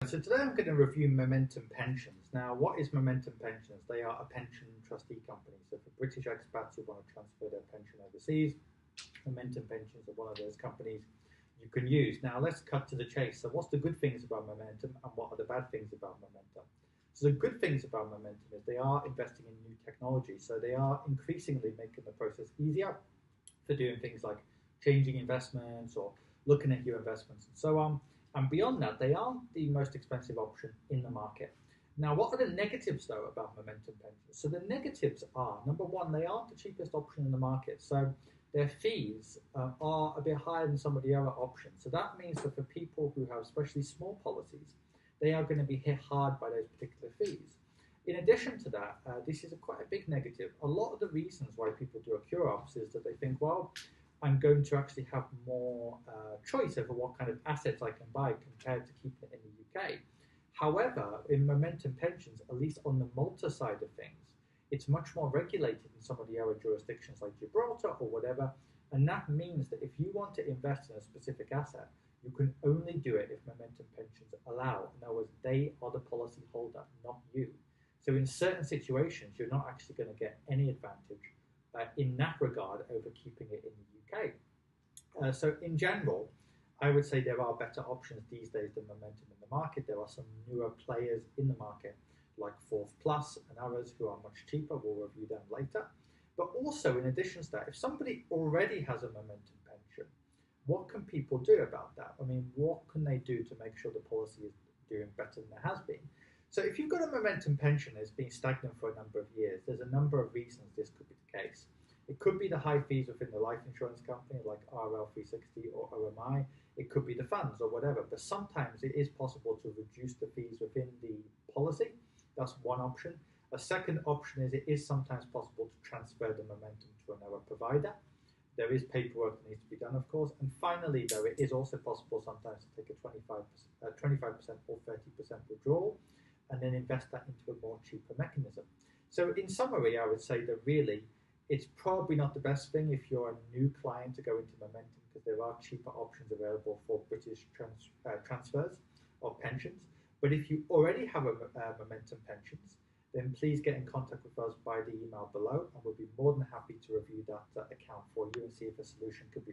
So today I'm going to review Momentum Pensions. Now, what is Momentum Pensions? They are a pension trustee company. So for British expats who want to transfer their pension overseas, Momentum Pensions are one of those companies you can use. Now, let's cut to the chase. So what's the good things about Momentum and what are the bad things about Momentum? So the good things about Momentum is they are investing in new technology. So they are increasingly making the process easier for doing things like changing investments or looking at your investments and so on. And beyond that, they aren't the most expensive option in the market. Now, what are the negatives, though, about Momentum Pensions? So the negatives are, number one, they aren't the cheapest option in the market. So their fees are a bit higher than some of the other options. So that means that for people who have especially small policies, they are going to be hit hard by those particular fees. In addition to that, this is quite a big negative. A lot of the reasons why people do a QROPS is that they think, well, I'm going to actually have more choice over what kind of assets I can buy compared to keeping it in the UK. However, in Momentum Pensions, at least on the Malta side of things, it's much more regulated in some of the other jurisdictions like Gibraltar or whatever, and that means that if you want to invest in a specific asset, you can only do it if Momentum Pensions allow. In other words, they are the policy holder, not you. So in certain situations, you're not actually going to get any advantage in that regard over keeping it in the UK. So in general, I would say there are better options these days than Momentum in the market. There are some newer players in the market like Fourth Plus and others who are much cheaper. We'll review them later. But also in addition to that, if somebody already has a Momentum pension, what can people do about that? I mean, what can they do to make sure the policy is doing better than it has been? So if you've got a Momentum pension that's been stagnant for a number of years, there's a number of reasons this could be the case. It could be the high fees within the life insurance company like RL360 or OMI. It could be the funds or whatever, but sometimes it is possible to reduce the fees within the policy. That's one option. A second option is it is sometimes possible to transfer the Momentum to another provider. There is paperwork that needs to be done, of course. And finally, though, it is also possible sometimes to take a 25% or 30% withdrawal and then invest that into a more cheaper mechanism. So in summary, I would say that really it's probably not the best thing if you're a new client to go into Momentum because there are cheaper options available for British transfers of pensions. But if you already have a Momentum Pensions, then please get in contact with us by the email below and we'll be more than happy to review that account for you and see if a solution could be